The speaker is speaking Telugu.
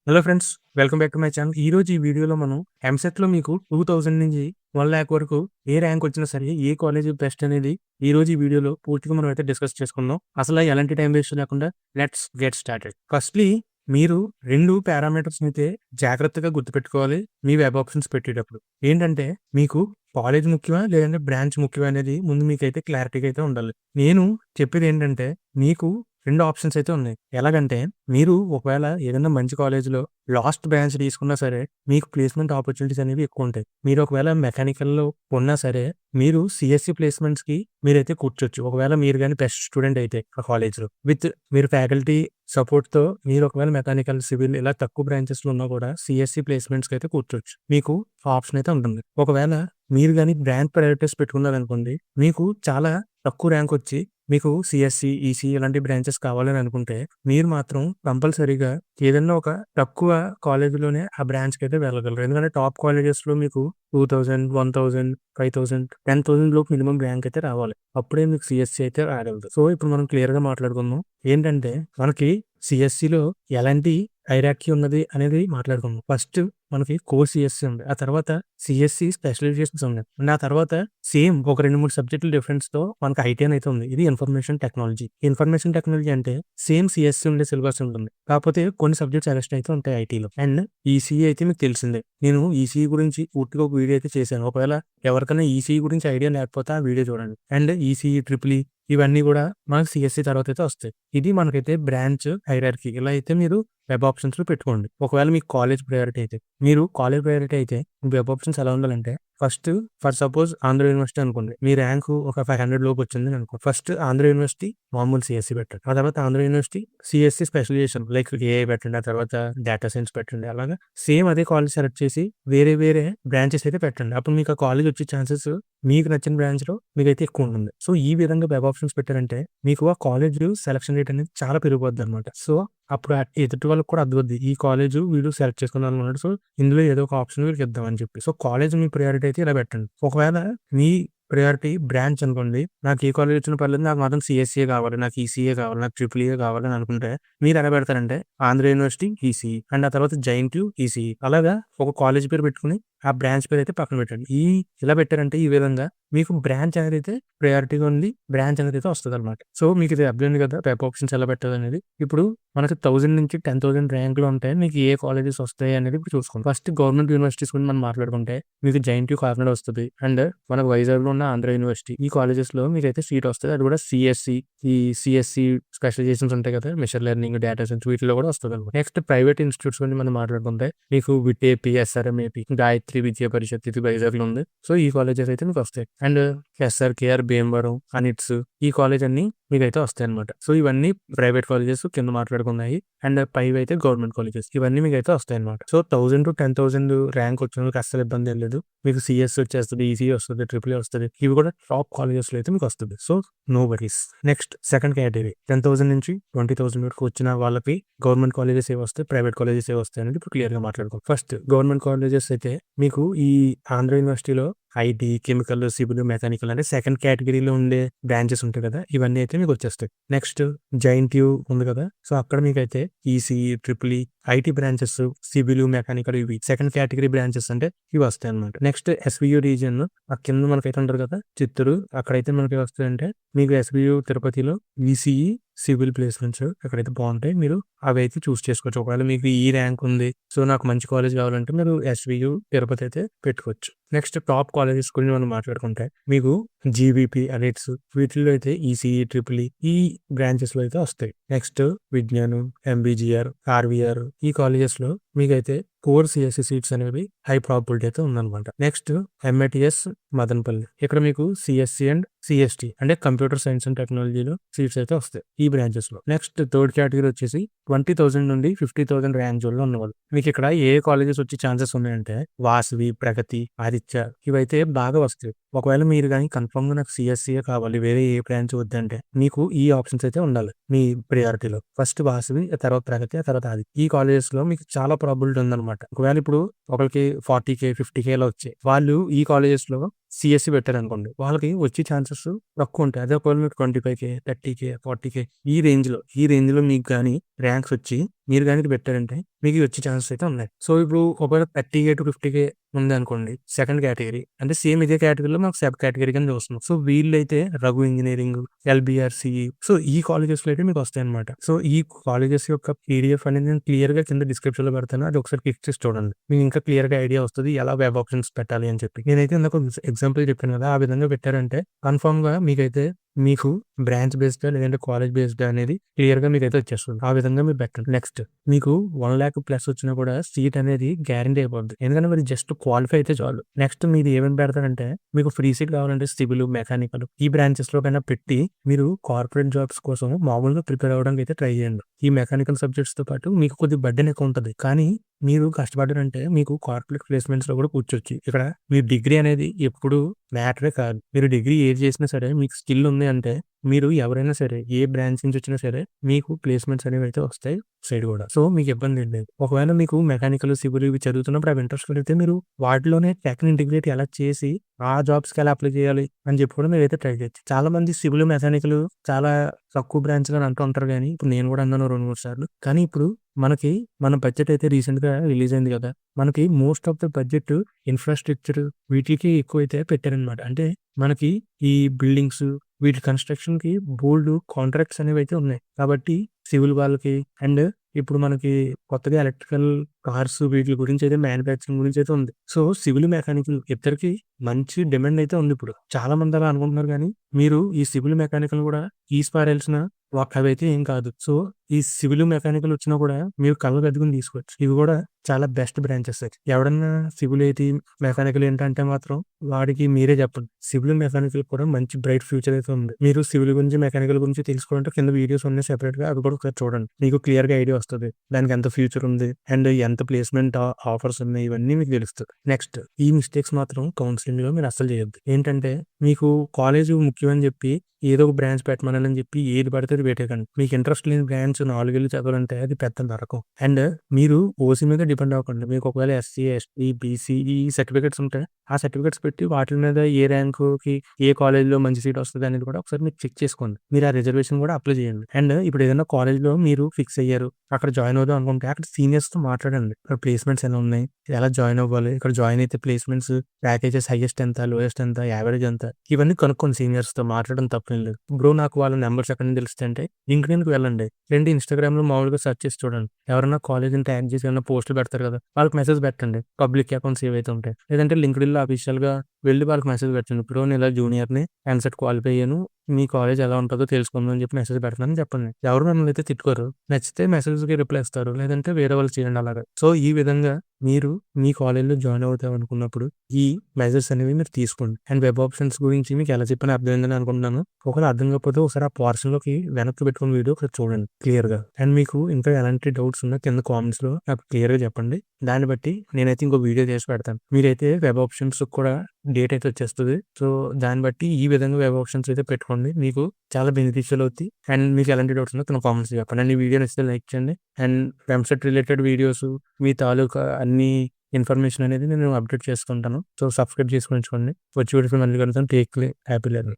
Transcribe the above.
Hello friends, welcome back to my channel. ఈరోజు ఈ వీడియోలో మనం ఎంసెట్‌లో మీకు 2000 నుంచి 1,00,000 వరకు ఏ ర్యాంక్ వచ్చినా సరే, ఏ కాలేజ్ బెస్ట్ అనేది ఈరోజు ఈ వీడియోలో పూర్తిగా మనం అయితే డిస్కస్ చేసుకుందాం. అసలు ఎలాంటి టైం వేస్ట్ లేకుండా లెట్స్ గెట్ స్టార్టెడ్. ఫస్ట్‌లీ మీరు 2 పారామీటర్స్‌ని అయితే జాగ్రత్తగా గుర్తుపెట్టుకోవాలి మీ వెబ్ ఆప్షన్స్ పెట్టేటప్పుడు. ఏంటంటే మీకు కాలేజ్ ముఖ్యమా? లేదంటే బ్రాంచ్ ముఖ్యమా? అనేది ముందు మీకైతే క్లారిటీగా అయితే ఉండాలి. నేను చెప్పేది ఏంటంటే మీకు 2 ఆప్షన్స్ అయితే ఉన్నాయి. ఎలాగంటే మీరు ఒకవేళ ఏదైనా మంచి కాలేజ్‌లో లాస్ట్ బ్రాంచ్ తీసుకున్నా సరే, మీకు ప్లేస్‌మెంట్ ఆపర్చునిటీస్ అనేవి ఎక్కువుంటాయి. మీరు ఒకవేళ మెకానికల్‌లో ఉన్నా సరే, మీరు సీఎస్‌సి ప్లేస్‌మెంట్స్‌కి మీరైతే కూర్చోచ్చు. ఒకవేళ మీరు గాని బెస్ట్ స్టూడెంట్ అయితే ఆ కాలేజ్‌లో. మీరు ఫ్యాకల్టీ సపోర్ట్‌తో మీరు ఒకవేళ మెకానికల్, సివిల్ ఇలా తక్కువ బ్రాంచెస్‌లో ఉన్నా కూడా సీఎస్‌సి ప్లేస్‌మెంట్స్‌కి అయితే కూర్చోచ్చు. మీకు ఆప్షన్ అయితే ఉంటుంది. ఒకవేళ మీరు గాని బ్రాంచ్ ప్రయారిటీస్ పెట్టుకున్నారనుకోండి, మీకు చాలా తక్కువ ర్యాంక్ వచ్చి మీకు సీఎస్‌సి, ఈసీఈ ఇలాంటి బ్రాంచెస్ కావాలని అనుకుంటే, మీరు మాత్రం కంపల్సరీగా ఏదన్నా ఒక తక్కువ కాలేజీలోనే ఆ బ్రాంచ్‌కైతే వెళ్ళగలరు. ఎందుకంటే టాప్ కాలేజెస్‌లో మీకు 2000, 1000, 5000, 10,000 లోపు మినిమమ్ ర్యాంక్ అయితే రావాలి. అప్పుడే మీకు సీఎస్‌సి అయితే రాగలదు. సో, ఇప్పుడు మనం క్లియర్‌గా మాట్లాడుకుందాం. ఏంటంటే మనకి సీఎస్‌సిలో ఎలాంటి హైరార్కీ ఉన్నది అనేది మాట్లాడుకుందాం. ఫస్ట్ మనకి కోర్ సీఎస్‌సి ఉంది. ఆ తర్వాత సీఎస్‌సి స్పెషలైజేషన్స్ ఉన్నాయి. అండ్ ఆ తర్వాత సేమ్ ఒక 2, 3 సబ్జెక్టుల డిఫరెన్స్‌తో మనకు ఐటీ అయితే ఉంది. ఇది ఇన్ఫర్మేషన్ టెక్నాలజీ. ఇన్ఫర్మేషన్ టెక్నాలజీ అంటే సేమ్ సీఎస్‌సి ఉండే సిలబస్ ఉంటుంది. కాకపోతే కొన్ని సబ్జెక్ట్స్ ఎక్స్‌ట్రా అయితే ఉంటాయి ఐటీలో. అండ్ ఈసీఈ అయితే మీకు తెలిసిందే. నేను ఈసీఈ గురించి పూర్తిగా ఒక వీడియో అయితే చేశాను. ఒకవేళ ఎవరికైనా ఈసీఈ గురించి ఐడియా లేకపోతే ఆ వీడియో చూడండి. అండ్ ఈసీఈ, ట్రిపుల్ ఈ ఇవన్నీ కూడా మనకు సీఎస్‌సి తర్వాత అయితే వస్తాయి. ఇది మనకైతే బ్రాంచ్ హైరార్కీ. ఇలా అయితే మీరు వెబ్ ఆప్షన్స్‌లో పెట్టుకోండి. ఒకవేళ మీకు కాలేజ్ ప్రయారిటీ అయితే. మీరు కాలేజ్ ప్రయారిటీ అయితే వెబ్ ఆప్షన్స్ ఎలా ఉండాలంటే first for suppose Andhra University అనుకోండి. మీ ర్యాంకు ఒక 500 లోపు వచ్చింది అనుకో. ఫస్ట్ ఆంధ్ర యూనివర్సిటీ మామూలు సీఎస్‌సి పెట్టండి. ఆ తర్వాత Andhra University CSC specialisation like AI పెట్టండి. ఆ తర్వాత డేటా సైన్స్ పెట్టండి. అలాగా సేమ్ అదే కాలేజ్ సెలెక్ట్ చేసి వేరే వేరే బ్రాంచెస్ అయితే పెట్టండి. అప్పుడు మీకు ఆ కాలేజ్ వచ్చే ఛాన్సెస్ మీకు నచ్చిన బ్రాంచ్‌లో మీకైతే ఎక్కువ ఉంటుంది. సో, ఈ విధంగా వెబ్ ఆప్షన్స్ పెట్టారంటే మీకు ఆ కాలేజ్ సెలక్షన్ రేట్ అనేది చాలా పెరిగిపోద్దనమాట. సో, అప్పుడు ఎదుటి వాళ్ళకి కూడా అర్థమవుద్ది. ఈ కాలేజు వీడు సెలెక్ట్ చేసుకుందామనుకున్నాడు. సో, ఇందులో ఏదో ఒక ఆప్షన్ వీడికి ఇద్దామని చెప్పి. సో, కాలేజ్ మీ ప్రయారిటీ అయితే ఇలా పెట్టండి. ఒకవేళ మీ ప్రయారిటీ బ్రాంచ్ అనుకోండి. నాకు ఏ కాలేజ్ వచ్చినా పర్లేదు. నాకు మాత్రం సీఎస్‌సీయే కావాలి. నాకు ఈసీఏ కావాలి. నాకు ట్రిపుల్ ఈఏ కావాలి అని అనుకుంటే మీరు ఎలా పెడతారంటే ఆంధ్ర యూనివర్సిటీ ఈసీఈ అండ్ ఆ తర్వాత జైంట్యూ ఈసీఈ అలాగా ఒక కాలేజ్ పేరు పెట్టుకొని ఆ బ్రాంచ్ పేరు అయితే పక్కన పెట్టండి. ఇలా పెట్టారంటే ఈ విధంగా మీకు బ్రాంచ్ అనేది అయితే ప్రయారిటీగా ఉంది. బ్రాంచ్ అనేది అయితే వస్తదనమాట. సో, మీకు ఇది అర్థమైంది కదా! వెబ్ ఆప్షన్స్ ఎలా పెట్టాలనేది. ఇప్పుడు మనకి 1000 నుంచి 10,000 ర్యాంక్‌లో ఉంటాయి. మీకు ఏ కాలేజెస్ వస్తాయి అనేది ఇప్పుడు చూసుకోండి. ఫస్ట్ గవర్నమెంట్ యూనివర్సిటీస్ గురించి మనం మాట్లాడుకుంటే మీకు జైంట్యూ కాకినాడ వస్తది. అండ్ మనకు వైజాగ్‌లో ఉన్న ఆంధ్ర యూనివర్సిటీ. ఈ కాలేజెస్‌లో మీకైతే సీట్ వస్తది. అది కూడా సీఎస్‌సి, ఈ సీఎస్‌సి స్పెషలైజేషన్స్ ఉంటాయి కదా! మెషిన్ లెర్నింగ్, డేటా సైన్స్ వీటిలో కూడా వస్తదనమాట. నెక్స్ట్ ప్రైవేట్ ఇన్‌స్టిట్యూట్స్ గురించి మనం మాట్లాడుకుంటే మీకు విటేపీ, ఎస్ఆర్ఎంఏపీ, గాయత్రి విద్యా పరిషత్ ఇది వైజాగ్‌లో ఉంది. సో, ఈ కాలేజెస్ అయితే మీకు వస్తాయి. అండ్ ఎస్ఆర్‌కేఆర్, భీమవరం, అనిట్స్ ఈ కాలేజ్ అన్నీ మీకైతే వస్తాయన్నమాట. సో, ఇవన్నీ ప్రైవేట్ కాలేజెస్ కింద మాట్లాడుకున్నాయి. అండ్ పైవైతే గవర్నమెంట్ కాలేజెస్. ఇవన్నీ మీకైతే వస్తాయన్నమాట. సో, 1000-10,000 ర్యాంక్ వచ్చినందుకు అస్సలు ఇబ్బంది ఏం లేదు. మీకు సీఎస్‌సి వచ్చేస్తది, ఈసీఈ వస్తది, ట్రిపుల్ ఈ వస్తది. ఇవి కూడా టాప్ కాలేజెస్‌లో అయితే మీకు వస్తది. So, no worries. Next second category 10,000 నుంచి 20,000 వరకు వచ్చిన వాళ్ళకి గవర్నమెంట్ కాలేజెస్ ఏవొస్తాయి, ప్రైవేట్ కాలేజెస్ ఏవొస్తాయి అనేది ఇప్పుడు క్లియర్‌గా మాట్లాడుకుందాం. ఫస్ట్ గవర్నమెంట్ కాలేజెస్ అయితే మీకు ఈ ఆంధ్ర యూనివర్సిటీలో ఐటీ, కెమికల్, సివిల్, మెకానికల్ అంటే సెకండ్ కేటగిరీలో ఉండే బ్రాంచెస్ ఉంటాయి కదా! ఇవన్నీ అయితే మీకు వచ్చేస్తాయి. నెక్స్ట్ జైంట్యూ ఉంది కదా! సో, అక్కడ మీకైతే ECE, triple E, IT branches, civil, mechanical ఇవి సెకండ్ కేటగిరీ బ్రాంచెస్ అంటే ఇవి వస్తాయన్నమాట. నెక్స్ట్ ఎస్‌వియు రీజియన్ ఆ కింద మనకైతే ఉంటారు కదా! చిత్తూరు అక్కడైతే మనకి వస్తాయంటే మీకు ఎస్‌వియు తిరుపతిలో ఈసీఈ, సివిల్ ప్లేస్‌మెంట్స్ అక్కడైతే బావుంటాయి. మీరు అవైతే చూస్ చేసుకోవచ్చు. ఒకవేళ మీకు ఈ ర్యాంక్ ఉంది. సో, నాకు మంచి కాలేజ్ కావాలంటే మీరు ఎస్‌వియు తిరుపతి అయితే పెట్టుకోవచ్చు. నెక్స్ట్ టాప్ కాలేజెస్ గురించి మనం మాట్లాడుకుంటే మీకు జీవీపీ, అనిట్స్ వీటిల్లో అయితే ఈసీఈ, ట్రిపుల్ ఈ బ్రాంచెస్‌లో అయితే వస్తాయి. నెక్స్ట్ విజ్ఞానం, ఎంబీజీఆర్, ఆర్‌వీఆర్ ఈ కాలేజెస్‌లో మీకైతే కోర్ సీఎస్‌సి సీట్స్ అనేవి హై ప్రాబబిలిటీ అయితే ఉందన్నమాట. Next MITS Madanapalle. ఇక్కడ మీకు సీఎస్‌సి అండ్ సీఎస్‌టి అంటే కంప్యూటర్ సైన్స్ అండ్ టెక్నాలజీలో సీట్స్ అయితే వస్తాయి ఈ బ్రాంచెస్‌లో. నెక్స్ట్ థర్డ్ కేటగిరీ వచ్చేసి 20,000 నుండి 50,000 ర్యాంక్ జోన్‌లో ఉన్నవాళ్ళు. మీకు ఇక్కడ ఏ కాలేజెస్ వచ్చే ఛాన్సెస్ ఉన్నాయంటే వాసవి, ప్రగతి, ఆదిత్య ఇవైతే బాగా వస్తాయి. ఒకవేళ మీరు గాని కన్ఫర్మ్‌గా నాకు సీఎస్‌సియే కావాలి వేరే ఏ బ్రాంచ్ వద్దంటే మీకు ఈ ఆప్షన్స్ అయితే ఉండాలి మీ ప్రియారిటీలో. ఫస్ట్ వాసవి, ఆ తర్వాత ప్రగతి, ఆ తర్వాత ఆదిత్య. ఈ కాలేజెస్‌లో మీకు చాలా ప్రాబబిలిటీ ఉందన్నమాట. ఒకవేళ ఇప్పుడు ఒకళ్ళకి 40,000, 50,000 ఇలా వచ్చాయి. వాళ్ళు ఈ కాలేజెస్‌లో సీఎస్‌సి పెట్టారనుకోండి. వాళ్ళకి వచ్చే ఛాన్సెస్ తక్కువుంటాయి. అదే ఒకవేళ మీకు 25,000, 30,000, 40,000 ఈ రేంజ్‌లో మీకు గాని ర్యాంక్స్ వచ్చి మీరు గాని ఇది పెట్టారంటే మీకు వచ్చే ఛాన్సెస్ అయితే ఉన్నాయి. సో, ఇప్పుడు ఒకవేళ 30,000 టు 50,000 ఉందనుకోండి సెకండ్ కేటగరీ. అంటే సేమ్ ఇదే కేటగరీలో మనకు సబ్ కేటగరీ కింద చూస్తున్నాం. సో, వీళ్ళైతే Raghu engineering, LBR, CE so, ఈ కాలేజెస్‌లో అయితే మీకు వస్తాయన్నమాట. సో, ఈ కాలేజెస్ యొక్క పీడీఎఫ్ అనేది నేను క్లియర్‌గా కింద డిస్క్రిప్షన్‌లో పెడతాను. అది ఒకసారి క్లిక్ చేసి చూడండి. మీకు ఇంకా క్లియర్‌గా ఐడియా వస్తది. ఎలా వెబ్ ఆప్షన్స్ పెట్టాలి అని చెప్పి. నేనైతే ఇందాక ఎగ్జాంపుల్ చెప్పాను కదా! ఆ విధంగా పెట్టారంటే కన్ఫర్మ్‌గా మీకైతే మీకు బ్రాంచ్ బేస్డా లేదంటే కాలేజ్ బేస్డా అనేది క్లియర్‌గా మీకైతే వచ్చేస్తుంది. ఆ విధంగా మీరు పెట్టండి. నెక్స్ట్ మీకు 1,00,000 ప్లస్ వచ్చినా కూడా సీట్ అనేది గ్యారంటీ అయిపోద్ది. ఎందుకంటే మీరు జస్ట్ క్వాలిఫై అయితే చాలు. నెక్స్ట్ మీరు ఏమేమి పెడతారంటే మీకు ఫ్రీ సీట్ కావాలంటే సివిల్, మెకానికల్ ఈ బ్రాంచెస్‌లో కైనా పెట్టి మీరు కార్పొరేట్ జాబ్స్ కోసం మామూలుగా ప్రిపేర్ అవ్వడానికి అయితే ట్రై చేయండి. ఈ మెకానికల్ సబ్జెక్ట్స్‌తో పాటు మీకు కొద్దిగా బర్డెన్ ఎక్కువ ఉంటది. కానీ మీరు కష్టపడ్డారంటే మీకు కార్పొరేట్ ప్లేస్‌మెంట్స్‌లో కూడా కూర్చోవచ్చు. ఇక్కడ మీ డిగ్రీ అనేది ఎప్పుడు మ్యాటరే కాదు. మీరు డిగ్రీ ఏది చేసినా సరే మీకు స్కిల్ ఉంది అంటే మీరు ఎవరైనా సరే ఏ బ్రాంచ్ నుంచి వచ్చినా సరే మీకు ప్లేస్‌మెంట్స్ అనేవి అయితే వస్తాయి సైడ్ కూడా. సో, మీకు ఇబ్బంది ఏం లేదు. ఒకవేళ మీకు మెకానికల్, సివిల్ ఇవి చదువుతున్నప్పుడు అవి ఇంట్రెస్ట్ కలిగితే మీరు వాటిలోనే టెక్‌ని ఇంటిగ్రేట్ ఎలా చేసి ఆ జాబ్స్‌కి ఎలా అప్లై చేయాలి అని చెప్పి కూడా మీరైతే ట్రై చేయొచ్చు. చాలా మంది సివిల్, మెకానికల్ చాలా తక్కువ బ్రాంచ్‌లు అని అంటూ ఉంటారు గానీ ఇప్పుడు నేను కూడా అన్నాను 2, 3 సార్లు. కానీ ఇప్పుడు మనకి మన బడ్జెట్ అయితే రీసెంట్‌గా రిలీజ్ అయింది కదా! మనకి most of the budget infrastructure వీటికి ఎక్కువైతే పెట్టారనమాట. అంటే మనకి ఈ బిల్డింగ్స్ వీటి కన్‌స్ట్రక్షన్‌కి బోలెడు కాంట్రాక్ట్స్ అనేవైతే ఉన్నాయి. కాబట్టి సివిల్ వాళ్ళకి అండ్ ఇప్పుడు మనకి కొత్తగా ఎలక్ట్రికల్ కార్స్ వీటిల గురించి అయితే మ్యానుఫ్యాక్చరింగ్ గురించి అయితే ఉంది. సో, సివిల్, మెకానికల్ ఇద్దరికీ మంచి డిమాండ్ అయితే ఉంది ఇప్పుడు. చాలా మంది అలా అనుకుంటున్నారు గానీ మీరు ఈ సివిల్, మెకానికల్ కూడా తీసి పారేయాల్సిన అవైతే ఏం కాదు. సో, ఈ సివిల్, మెకానికల్ వచ్చినా కూడా మీరు కళ్ళకు అద్దుకుని తీసుకోవచ్చు. ఇవి కూడా చాలా బెస్ట్ బ్రాంచెస్. ఎవడన్నా సివిల్ ఏంటి, మెకానికల్ ఏంటంటే మాత్రం వాడికి మీరే చెప్పండి. సివిల్, మెకానికల్ కూడా మంచి బ్రైట్ ఫ్యూచర్ అయితే ఉంది. మీరు సివిల్ గురించి, మెకానికల్ గురించి తెలుసుకోవాలంటే కింద వీడియోస్ ఉన్నాయి సెపరేట్‌గా అవి కూడా ఒకసారి చూడండి. మీకు క్లియర్‌గా ఐడియా వస్తది. దానికి ఎంత ఫ్యూచర్ ఉంది అండ్ ఎంత ప్లేస్‌మెంట్ ఆఫర్స్ ఉన్నాయి ఇవన్నీ మీకు తెలుస్తది. నెక్స్ట్ ఈ మిస్టేక్స్ మాత్రం కౌన్సెలింగ్‌లో మీరు అస్సలు చేయొద్దు. ఏంటంటే మీకు కాలేజ్ ముఖ్యం అని చెప్పి ఏదో ఒక బ్రాంచ్ పెట్టమనాలని చెప్పి ఏది పడితే అది పెట్టేయకండి. మీకు ఇంట్రెస్ట్ లేని బ్రాంచ్ 4 ఏళ్ళు చదవాలంటే అది పెద్ద నరకం. అండ్ మీరు ఓసీ మీద డిపెండ్ అవ్వకండి. మీకు ఒకవేళ ఎస్సీ, ఎస్టీ, బీసీ ఈ సర్టిఫికేట్స్ ఉంటే ఆ సర్టిఫికేట్స్ పెట్టి వాటి మీద ఏ ర్యాంక్‌కి ఏ కాలేజ్‌లో మంచి సీట్ వస్తది అనేది కూడా ఒకసారి మీరు చెక్ చేసుకోండి. మీరు ఆ రిజర్వేషన్ కూడా అప్లై చేయండి. అండ్ ఇప్పుడు ఏదైనా కాలేజ్‌లో మీరు ఫిక్స్ అయ్యారు. అక్కడ జాయిన్ అవుదాం అనుకుంటే అక్కడ సీనియర్స్‌తో మాట్లాడండి. ఇక్కడ ప్లేస్‌మెంట్స్ ఎలా ఉన్నాయి? ఎలా జాయిన్ అవ్వాలి? ఇక్కడ జాయిన్ అయితే ప్లేస్‌మెంట్స్ ప్యాకేజెస్ హైయెస్ట్ ఎంత? లోయెస్ట్ ఎంత? యావరేజ్ ఎంత? ఇవన్నీ కనుక్కోండి సీనియర్స్‌తో మాట్లాడడం తప్పేం లేదు. బ్రో నాకు వాళ్ళ నంబర్స్ ఎక్కడి నుంచి తెలుస్తాయి అంటే లింక్డ్ఇన్‌కి వెళ్ళండి. లేదంటే ఇన్‌స్టాగ్రామ్‌లో మామూలుగా సెర్చ్ చేసి చూడండి. ఎవరైనా కాలేజ్‌ని ట్యాగ్ చేసి ఏమైనా పోస్టులు పెడతారు కదా! వాళ్ళకి మెసేజ్ పెట్టండి. పబ్లిక్ అకౌంట్స్ ఏవైతే ఉంటాయి. లేదంటే లింక్డ్ఇన్‌లో అఫీషియల్‌గా వెళ్లి వాళ్ళకి మెసేజ్ పెట్టండి. బ్రో నేను ఇలా జూనియర్‌ని ఎంసెట్ క్వాలిఫై అయ్యాను. మీ కాలేజ్ ఎలా ఉంటదో తెలుసుకుందాం అని చెప్పి మెసేజ్ పెడతానని చెప్పండి. ఎవరు మిమ్మల్ని అయితే తిట్టుకోరు. నచ్చితే మెసేజ్‌కి రిప్లై ఇస్తారు. లేదంటే వేరే వాళ్ళు చేయండి అలాగా. సో, ఈ విధంగా మీరు మీ కాలేజ్‌లో జాయిన్ అవుదాం అనుకున్నప్పుడు ఈ మెజర్స్ అనేవి మీరు తీసుకోండి. అండ్ వెబ్ ఆప్షన్స్ గురించి మీకు ఎలా చెప్పానో అర్థమైందని అనుకుంటున్నాను. ఒకవేళ అర్థం కాకపోతే ఒకసారి ఆ పోర్షన్‌లోకి వెనక్కి పెట్టుకొని వీడియో ఒకసారి చూడండి క్లియర్‌గా. అండ్ మీకు ఇంకా ఎలాంటి డౌట్స్ ఉన్నా కింద కామెంట్స్‌లో నాకు క్లియర్‌గా చెప్పండి. దాన్ని బట్టి నేనైతే ఇంకో వీడియో చేసి పెడతాను. మీరైతే వెబ్ ఆప్షన్స్ కూడా డేట్ అయితే వచ్చేస్తది. సో, దాన్ని బట్టి ఈ విధంగా వెబ్ ఆప్షన్స్ అయితే పెట్టుకోండి. మీకు చాలా బెనిఫిషియల్ అవుద్ది. అండ్ మీకు ఎలాంటి డౌట్స్ ఉన్నా కింద కామెంట్స్ చెప్పండి. అండ్ ఈ వీడియో నచ్చితే లైక్ చేయండి. అండ్ ఎంసెట్ రిలేటెడ్ వీడియోస్ మీ తాలూకా అన్ని ఇన్ఫర్మేషన్ అనేది నేను అప్డేట్ చేస్తుంటాను. సో, సబ్స్క్రైబ్ చేసుకొని ఉంచుకోండి. వచ్చే వీడియోస్ మళ్ళీ కలుద్దాం. Take care. Happy learning.